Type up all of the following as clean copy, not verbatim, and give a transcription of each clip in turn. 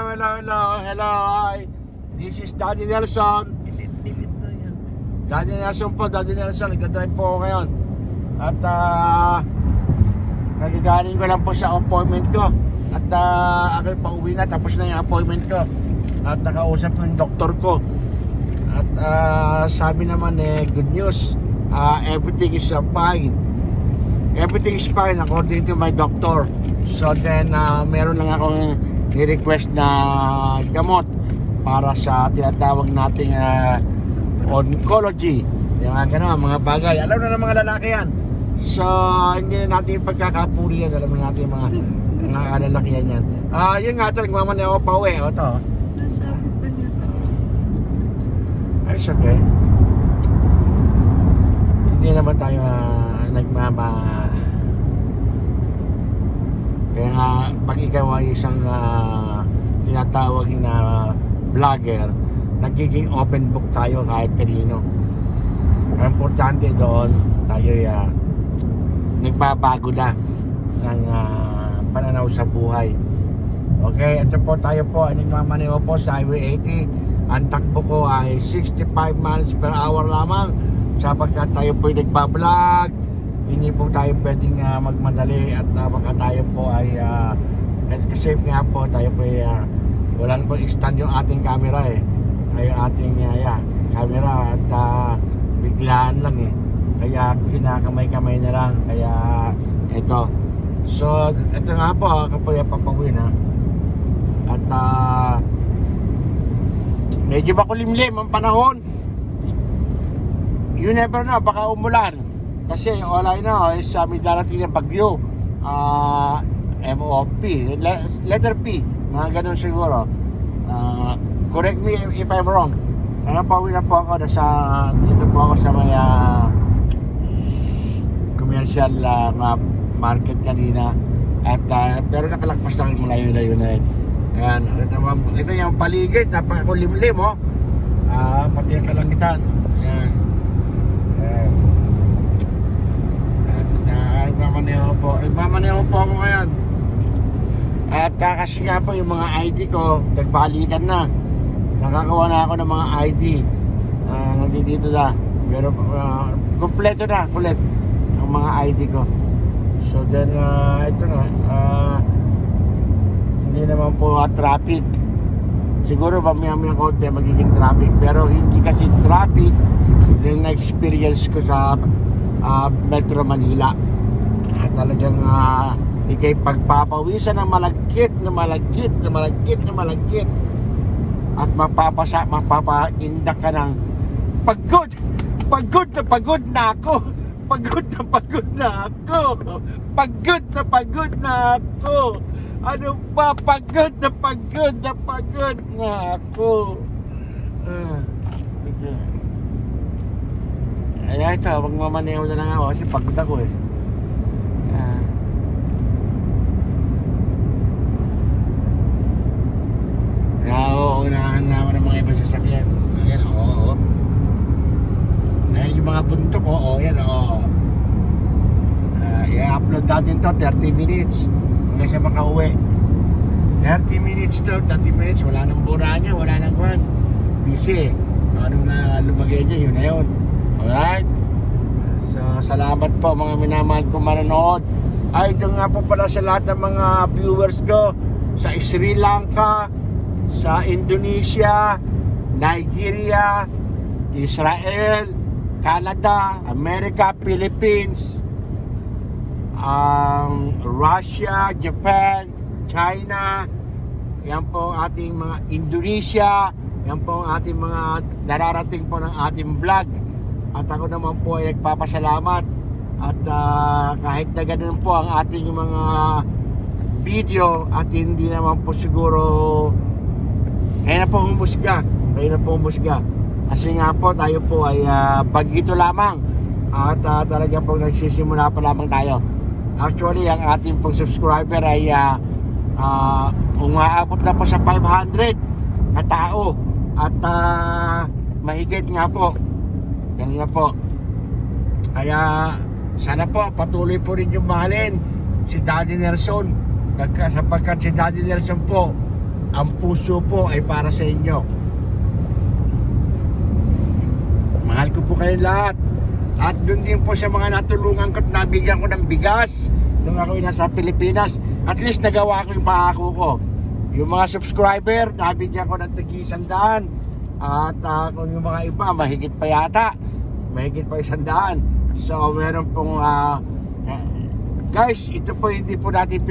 hello. This is Daddy Nelson. Daddy Nelson po, Daddy Nelson. Nagdadrive po ako ngayon. At nagagaling ko lang po sa appointment ko. At ako pauwi na, tapos na yung appointment ko. At nakausap ko yung doktor ko. At sabi naman good news. Everything is fine. Everything is fine according to my doctor. So then meron lang akong ni-request na gamot para sa tinatawag nating oncology. Yung mga bagay. Alam na ng mga lalaki yan. So hindi na natin pagkakapuri yan. Alam na natin yung mga lalaki yan. Yun nga ito, nagmamanay ako pa uwi. O ito. It's okay. Hindi naman tayo kaya nga pag ikaw ay isang tinatawag na vlogger, nagiging open book tayo kahit kanino. Ang importante doon tayo nagbabago na ng pananaw sa buhay. Okay, ito po tayo po ay nagmamaneho po sa Highway 80. Ang takbo ko ay 65 miles per hour lamang sapagkat tayo po ay nagbablog. Hindi po tayo pwedeng magmadali at baka tayo po ay safe nga po tayo po ay walang po stand yung ating camera ay ating camera at biglaan lang kaya kinakamay-kamay na lang kaya ito. So ito nga po ako po ay papawin at medyo makulimlim ang panahon. You never know, baka umulan. Kasi all I know is may darating na bagyo. MOP, letter P, mga ganun siguro. Correct me if I'm wrong. Pauwi na po ako dito po ako sa may commercial market kanina. At pero nakalagpas na rin malayo-layo na rin. Ayan, ito yung paligid, napakakulimlim pati ang kalangitan. Ayan. Nagmamaneho po ako ngayon. At kasi nga po yung mga ID ko nagbalikan na. Nakakawa na ako ng mga ID. Nandito na. Pero kompleto na, kulit ang mga ID ko. So then ito na. Hindi naman po traffic. Siguro mamaya konti magiging traffic. Pero hindi kasi traffic yung na-experience ko sa Metro Manila. Talagang ikay pagpapawisan ng malagkit at mapapaindak ka ng pagod na ako ano pa pagod na ako ay ito magmamaneho na lang ako kasi pagod ako unahan na ako ng mga ibang sasakyan. Ayan, oo. Ayan yung mga buntok, oo. Ayan, oo. I-upload natin to 30 minutes hanggang siya makauwi. 30 minutes to, 30 minutes. Wala nang bura niya, wala nang kwan. Busy. Anong na lumagay dyan, yun na yun. Alright? So, salamat po mga minamahal ko manonood. Ay, doon nga po pala sa lahat ng mga viewers ko sa Sri Lanka, sa Indonesia, Nigeria, Israel, Canada, America, Philippines, Russia, Japan, China, yan po ating mga Indonesia, yan po ang ating mga nararating po ng ating vlog. At ako naman po ay nagpapasalamat at kahit na ganun po ang ating mga video at hindi naman po siguro kayo na po humusga. Kasi nga po tayo po ay bagito lamang at talaga po nagsisimula pa lamang tayo. Actually ang ating pong subscriber ay umaabot na po sa 500 katao at mahigit nga po. Ganun nga po. Kaya sana po patuloy po rin yung mahalin si Daddy Nelson sapagkat si Daddy Nelson po ang puso po ay para sa inyo. Mahal ko po kayo lahat. At doon din po sa mga natulungan ko at nabigyan ko ng bigas nung ako nasa Pilipinas. At least nagawa ko yung pangako ko. Yung mga subscriber, nabigyan ko ng tig-100. At kung yung mga iba, mahigit pa yata. Mahigit pa 100. So meron pong guys, ito po hindi po natin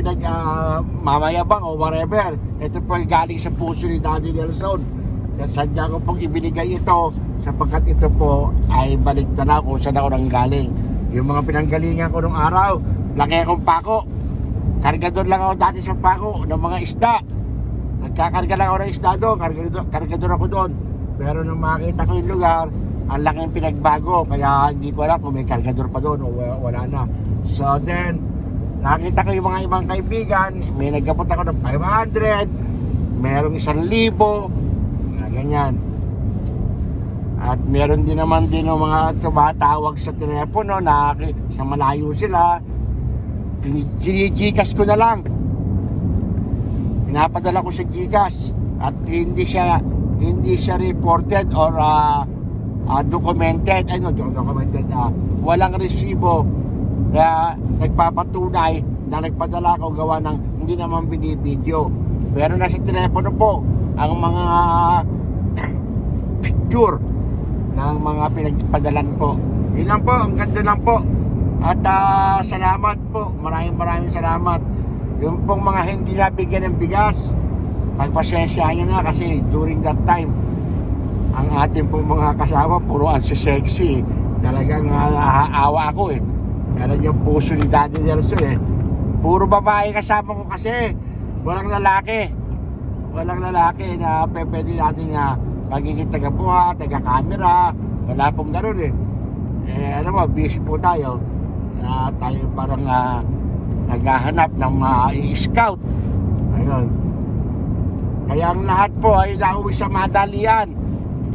mamayabang o whatever. Ito po ay galing sa puso ni Daddy Nelson. Kaya sadya ko pong ibinigay ito sapagkat ito po ay balik na kung saan ako nanggaling. Yung mga pinanggalingan ko nung araw, laki akong pako. Kargador lang ako dati sa pako ng mga isda. Nagkakarga lang ako ng isda doon, kargador ako doon. Pero nung makita ko yung lugar, ang laking pinagbago. Kaya hindi ko alam kung may kargador pa doon o wala na. So then, nakita ko yung mga ibang kaibigan, may nagkapot ako ng 500, merong 1,000, ganyan. At meron din naman din ng mga tumatawag sa telepono na sa malayo sila. Gcash ko na lang. Pinapadala ko sa Gcash at hindi siya reported or documented. Walang resibo na nagpapatunay na nagpadala ko gawa ng hindi naman binibideo. Pero nasa telepono po ang mga picture ng mga pinagpadalan ko. Yun lang po, ang ganda lang po. At salamat po, maraming salamat. Yung pong mga hindi nabigyan ng bigas, pagpasensyahan nyo na kasi during that time, ang ating pong mga kasama puro ang sexy. Talagang naaawa ako eh. Pero yung puso ni Daddy Nelson eh. Puro babae kasama ko kasi. Walang lalaki na pwede natin magiging taga-buha, taga-camera. Wala pong gano'n eh. Ano mo, busy po tayo. Tayo parang naghahanap ng i-scout. Ayun. Kaya ang lahat po ay nauwi sa madalian.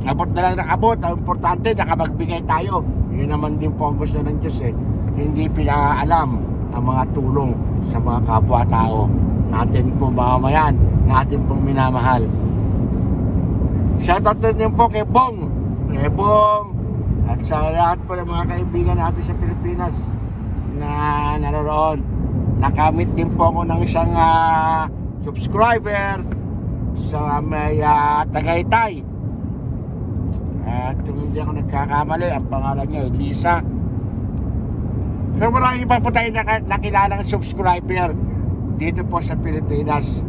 Abot na lang ng abot. Ang importante, nakapagbigay tayo. Yun naman din po ang gusto ng Diyos eh. Hindi pinaalam ang mga tulong sa mga kapwa-tao. Natin po mamamayan, natin pong minamahal. Shoutout din po kay Bong. At sa lahat po ng mga kaibigan natin sa Pilipinas na naroon. Nakamit din po ako ng isang subscriber sa may Tagaytay. At kung hindi ako nagkakamali, ang pangalan niya ay Lisa. So marami pa po tayo nakilalang subscriber dito po sa Pilipinas.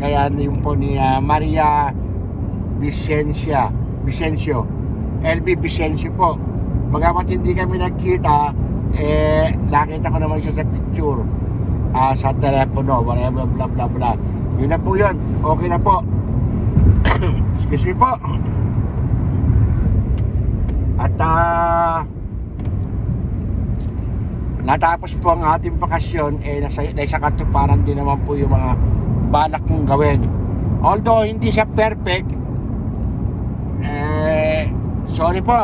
Kaya yung po ni Maria Vicencio, LB Vicencio po. Bagamat hindi kami nagkita, nakita ko naman siya sa picture, sa telepono, whatever, bla bla bla. Yun na po yun, okay na po. Excuse me po. At natapos po ang ating bakasyon, nasa katuparan din naman po yung mga balak kong gawin. Although hindi siya perfect, sorry po,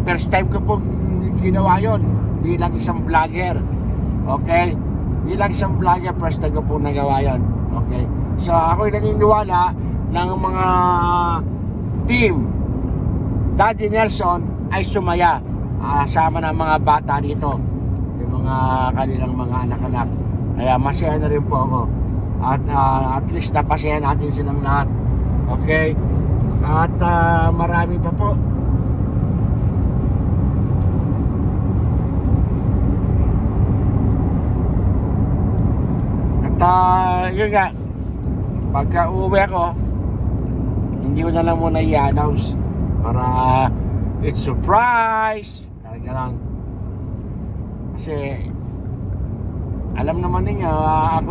first time ko po ginawa yun bilang isang vlogger. Okay? Bilang isang vlogger, first time ko po nagawa yun. Okay? So ako'y naniniwala ng mga team Daddy Nelson ay sumaya sama ng mga bata dito, yung mga kanilang mga anak-anak. Kaya masaya na rin po ako. At least napasaya natin silang lahat. Okay? At marami pa po. At yun nga, pagka uwi ako, hindi ko na lang muna i-announce para it's surprise. Talaga lang. Kasi alam naman ninyo, ako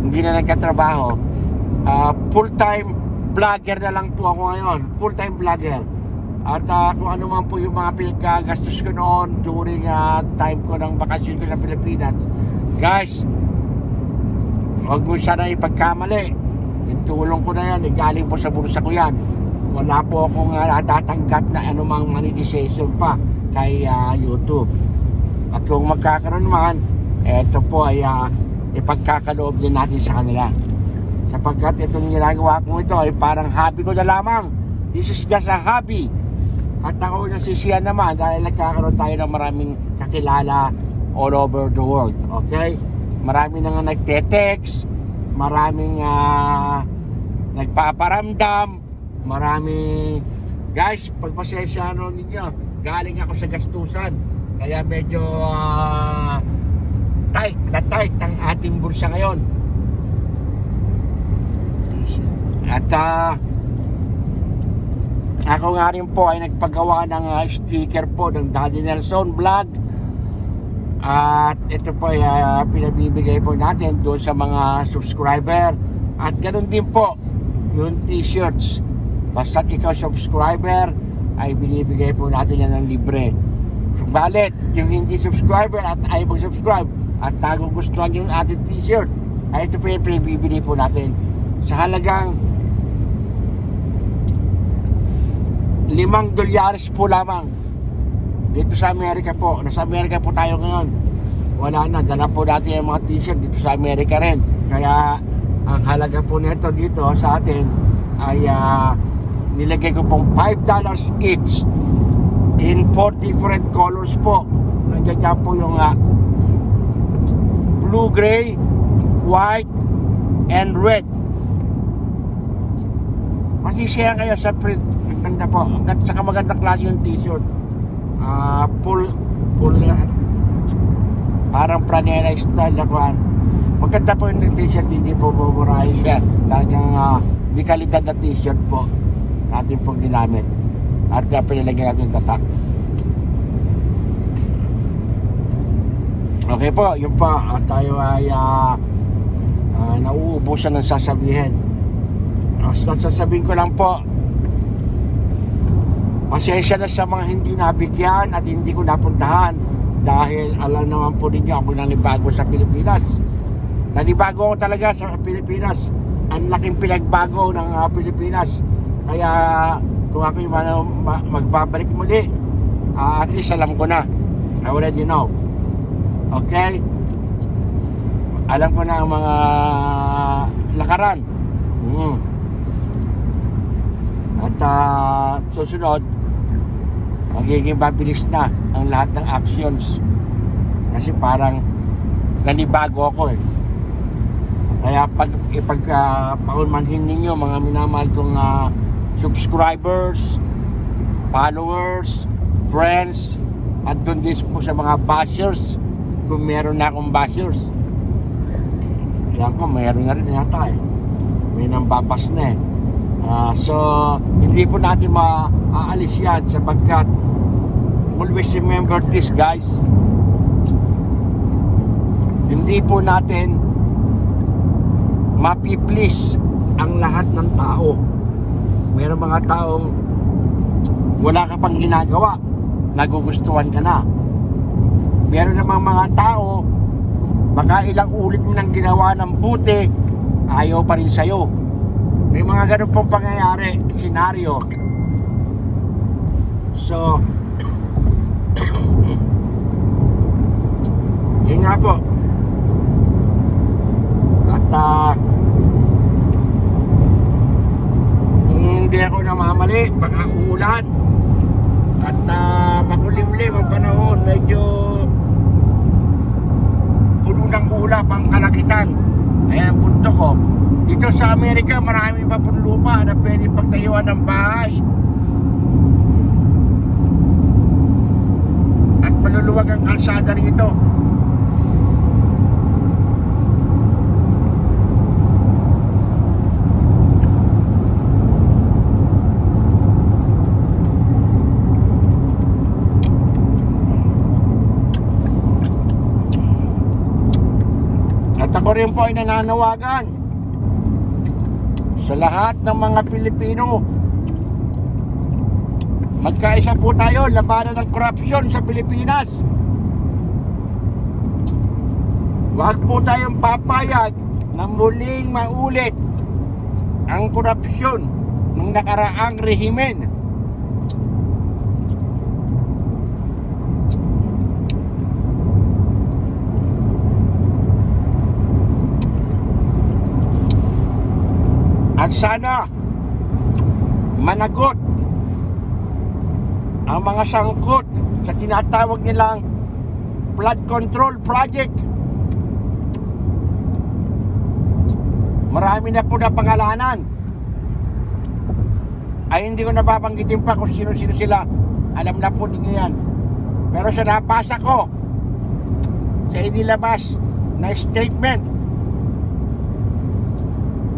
hindi na nagkatrabaho. Full-time vlogger na lang po ako ngayon. Full-time vlogger. At kung ano man po yung mga pinagkagastos ko noon during time ko ng bakasyon ko sa Pilipinas, guys, huwag mo sana ipagkamali. Yung tulong ko na yan, galing po sa bulsa ko yan. Wala po akong natatanggap na anumang monetization pa kay YouTube. At kung magkakaroon man, eto po ay ipagkakaloob din natin sa kanila. sapagkat itong ginagawa ko ito ay parang hobby ko na lamang. This is just a hobby. At ako nasisiyan naman dahil nagkakaroon tayo ng maraming kakilala all over the world. Okay? Marami na nga nagte-text, maraming nagpaparamdam, maraming guys, pagpasensyahan ninyo, galing ako sa gastusan. Kaya medyo tight ang ating bulsa ngayon. At ako nga rin po ay nagpagawa ng sticker po ng Daddy Nelson Vlog. At ito po ay pinabibigay po natin doon sa mga subscriber. At ganoon din po yung t-shirts. Basta ikaw subscriber ay binibigay po natin yan ng libre. Subalit, yung hindi subscriber at ay mag-subscribe at nagugustuhan yung ating t-shirt, ay ito po yung pinabibili po natin sa halagang $5 po lamang. Dito sa Amerika po. Nasa Amerika po tayo ngayon. Wala na. Dala po natin yung mga t-shirt dito sa Amerika rin. Kaya ang halaga po nito dito sa atin ay nilagay ko pong $5 each in 4 different colors po. Nandiyan po yung blue, gray, white, and red. Masisiyahan kayo sa print. Maganda po. Saka magandang klase yung t-shirt. Full parang Pranera style na kuhan. Maganda po yung t-shirt, hindi po buburahin siya. Talagang di kalidad na t-shirt po natin pong ginamit. At pinilagyan natin tatak. Okay po, yun po. Tayo ay nauubusan ng sasabihin. Sasabihin ko lang po, pasensya na sa mga hindi nabigyan at hindi ko napuntahan dahil alam naman po ninyo ako nanibago sa Pilipinas. Nanibago ako talaga sa Pilipinas. Ang laking pinagbago ng Pilipinas. Kaya kung ako yung magbabalik muli, at least alam ko na. I already know. Okay? Alam ko na ang mga lakaran. At susunod, magiging mabilis na ang lahat ng actions. Kasi parang nanibago ako eh. Kaya paunmanhin ninyo mga minamahal kong subscribers, followers, friends, at doon din po sa mga bashers, kung meron na akong bashers. Yan ko, meron na rin yata eh. May nambabas na eh. So, hindi po natin maaalis yan sapagkat always remember this guys. Hindi po natin mapiplease ang lahat ng tao. Meron mga taong wala ka pang ginagawa, nagugustuhan ka na. Meron namang mga tao, baka ilang ulit mo nang ginawa ng buti, ayaw pa rin sa'yo. May mga ganun pong pangyayari, senaryo. So, yun nga po. At kung hindi ako namamali, baka uulan. At makulimlim ang panahon, medyo puno ng ulap ang kalakitan. Kaya ang punto ko, dito sa Amerika marami pa pong lupa na pwede pagtayuan ng bahay. At maluluwag ang kalsada rito. At ako rin po ay nananawagan sa lahat ng mga Pilipino. Magkaisa po tayo labanan ng korupsyon sa Pilipinas. Huwag po tayong papayag na muling maulit ang korupsyon ng nakaraang rehimen. At sana managot ang mga sangkot sa tinatawag nilang flood control project. Marami na po na pangalanan. Ay hindi ko napapanggitin pa kung sino-sino sila. Alam na po ninyo yan. Pero sa nabasa ko, sa inilabas na statement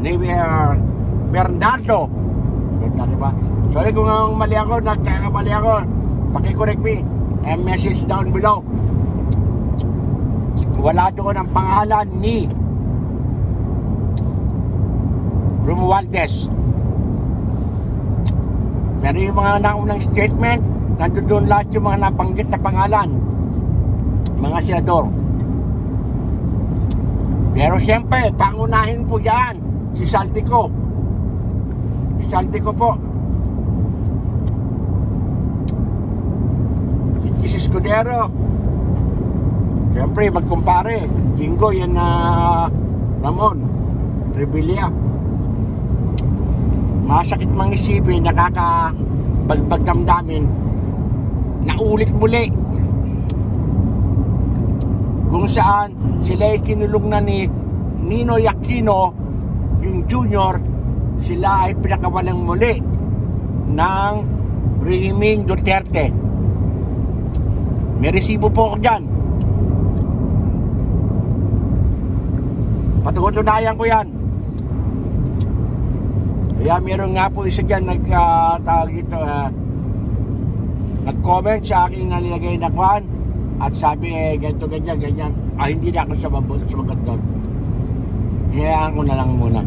ni Bernardo ba? Sorry kung mali ako, nagkakamali ako. Paki-correct me. Message down below. Wala doon ang pangalan ni Romualdez. Pero yung mga naunang statement, nandun doon lahat yung mga nabanggit na pangalan, mga senador. Pero siyempre, pangunahin po yan si Saltico. Si Saltico po. Si Chis Escudero. Siyempre, magkumpare. Jingo, yan na Ramon Revilla. Masakit mang isipin, nakakabagbag damdamin na ulit muli kung saan sila ay kinulong na ni Ninoy Aquino, yung junior. Sila ay pinakawalang muli ng rehimeng Duterte. May resibo po ako dyan. Patutunayan ko yan. Kaya meron nga po isa dyan nag-comment sa aking nalilagay na kwan at sabi ganito ganyan. Hindi na ako sumagot doon. Hinayaan ko na lang muna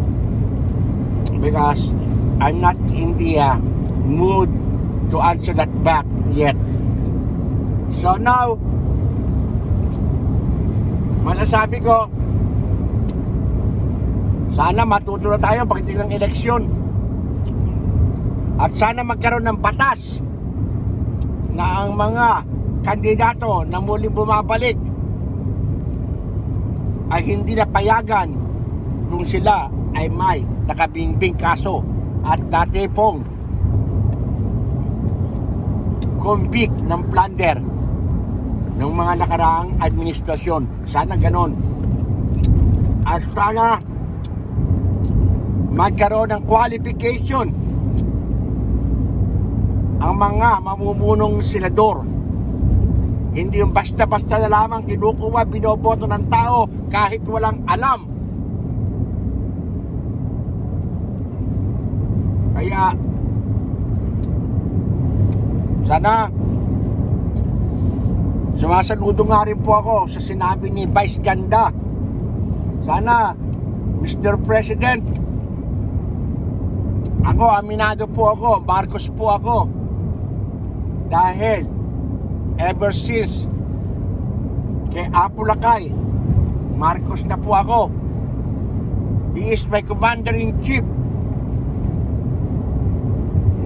because I'm not in the mood to answer that back yet. So now masasabi ko, sana matuto na tayo pagdating ng eleksyon. At sana magkaroon ng batas na ang mga kandidato na muling bumabalik ay hindi na payagan kung sila ay may nakabingbing kaso at dati pong convict ng plunder ng mga nakaraang administrasyon. Sana ganon. At sana magkaroon ng qualification ang mga mamumunong senador. Hindi yung basta-basta na lamang kinukuha, binoboto ng tao kahit walang alam. Kaya sana sumasaludo nga rin po ako sa sinabi ni Vice Ganda. Sana Mr. President, ako, aminado po ako, Marcos po ako. Dahil ever since kay Apulacay, Marcos na po ako. He is my commander-in-chief.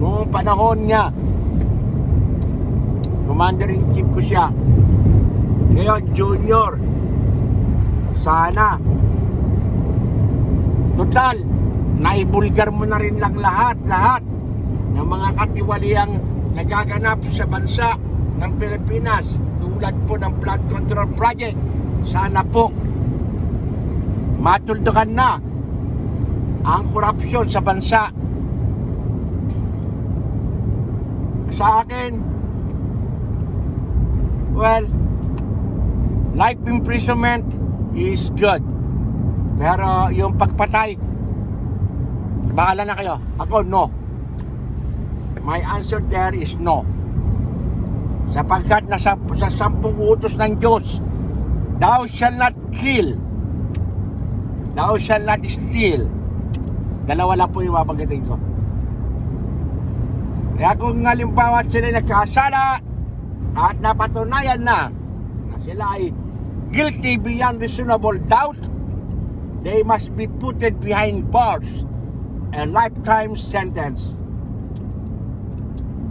Noong panahon niya, commander-in-chief ko siya. Ngayon, junior. Sana total, naibulgar mo na rin lang lahat ng mga katiwaliang nagaganap sa bansa ng Pilipinas tulad po ng flood control project. Sana po matuldukan na ang korupsyon sa bansa. Sa akin, well, life imprisonment is good. Pero yung pagpatay, bahala na kayo. Ako, no. My answer there is no. Sapagkat sa 10 utos ng Diyos, thou shall not kill, thou shall not steal. Dalawa lang po yung mapagdating ko. Kaya kung halimbawa sila nagkasala at napatunayan na sila ay guilty beyond reasonable doubt, they must be put behind bars, a lifetime sentence.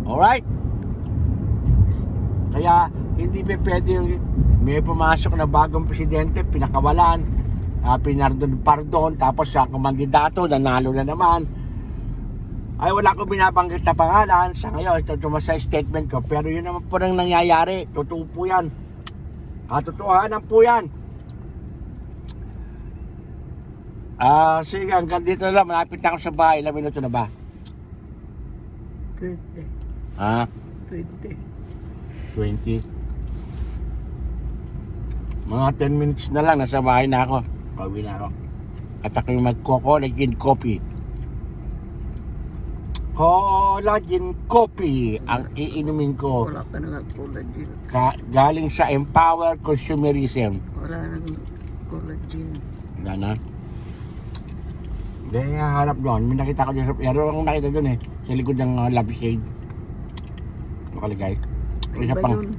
Alright? Kaya hindi pa pwede may pumasok na bagong presidente, pinakawalan, pinardon, tapos sa kandidato nanalo na naman. ay wala ko binabanggit na pangalan sa ngayon. Ito sa statement ko. Pero yun naman po nang nangyayari. Totoo po yan. Katotohanan po yan. Sige, hanggang dito na lang. Malapit na ako sa bahay. Ilang minuto na ba? 20. 20. 20. Mga 10 minutes na lang. Nasa bahay na ako. Pauwi na ako. At ako yung mag-collagen coffee. Collagen coffee ang iinumin ko. Wala ka na collagen. Galing sa Empower Consumerism. Wala nang collagen. Wala na. Hindi nga hanap doon. May nakita ko dyan sa... Meron akong nakita doon eh. Sa likod ng lampshade. Nakalagay. Isa Iba pang... yun.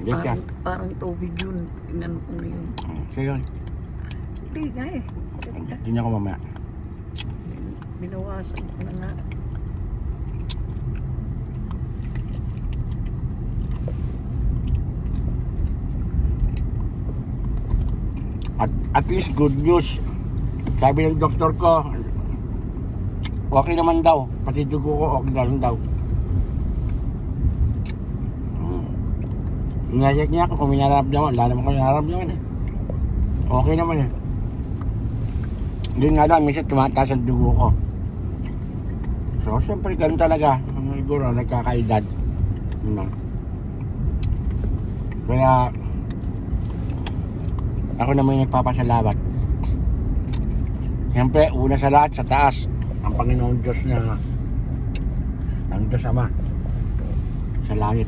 Hindi siya. Parang tubig yun. Tingnan ko na yun. Siya yun. Hindi nga eh. Hindi niya ko mamaya. Binawasan ko na nga. At least good news. Sabi ng doktor ko, okay naman daw. Pati dugo ko, okay na lang daw. Inayag niya ako kung minaramdaman. Wala naman ko minaramdaman eh. Okay naman eh. Hindi nga lang, minsan tumataas ang dugo ko. So, siyempre, ganun talaga. Siguro, nagkakaedad. Yun lang. Kaya, ako naman yung nagpapasalamat. Siyempre, una sa lahat, sa taas, ang Panginoon Diyos na ang Diyos Ama sa langit.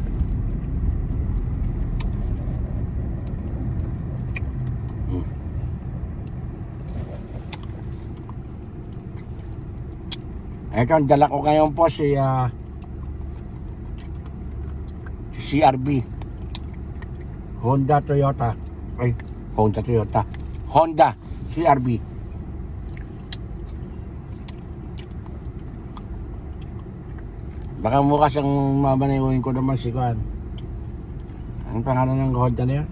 Ito, ang dala ko ngayon po si CRB Honda Toyota Honda CRB. Baka mukha siyang mamanayuhin ko naman si Juan. Ang pangalan ng Honda na yun?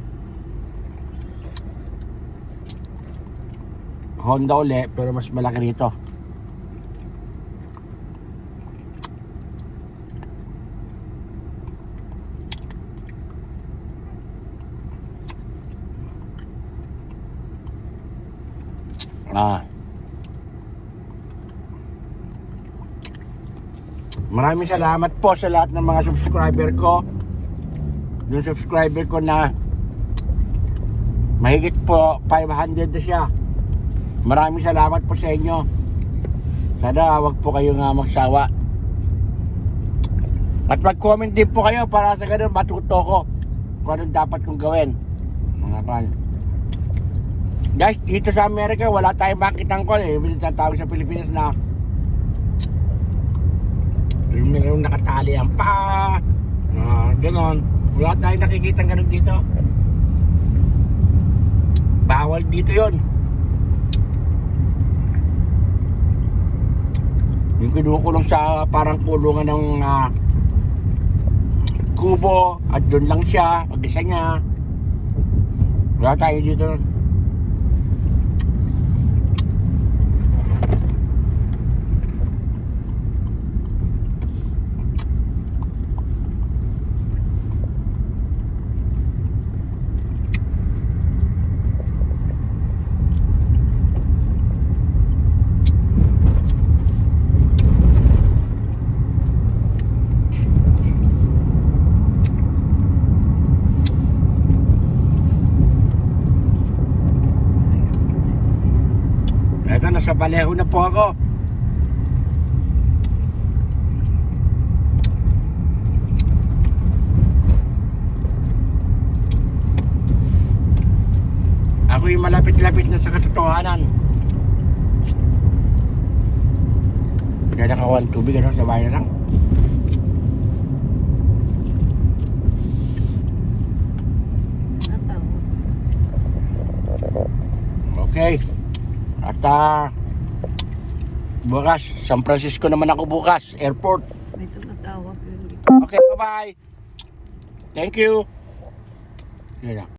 Honda uli, pero mas malaki rito. Maraming salamat po sa lahat ng mga subscriber ko. Yung subscriber ko na mahigit po 500 na siya. Maraming salamat po sa inyo. Sana wag po kayo nga magsawa. At mag-comment din po kayo para sa ganun matuto ko kung anong dapat kong gawin. Mga pan. Guys, dito sa Amerika wala tayong makitang call eh. Yung tawag sa Pilipinas na yung nakatali ang pa. Ganon. Wala tayong nakikita ganun dito. Bawal dito yon. Yung kinukulong sa parang kulungan ng kubo at doon lang siya, mag-isa niya. Wala tayo dito. Ito, nasa Baleho na po ako. Ako yung malapit-lapit na sa katotohanan. Kaya nakakuha ng tubig ano, sa bahay na lang. Okay. At bukas, San Francisco naman ako bukas, airport. May tumatawag yun. Okay, bye-bye. Thank you. Yan na.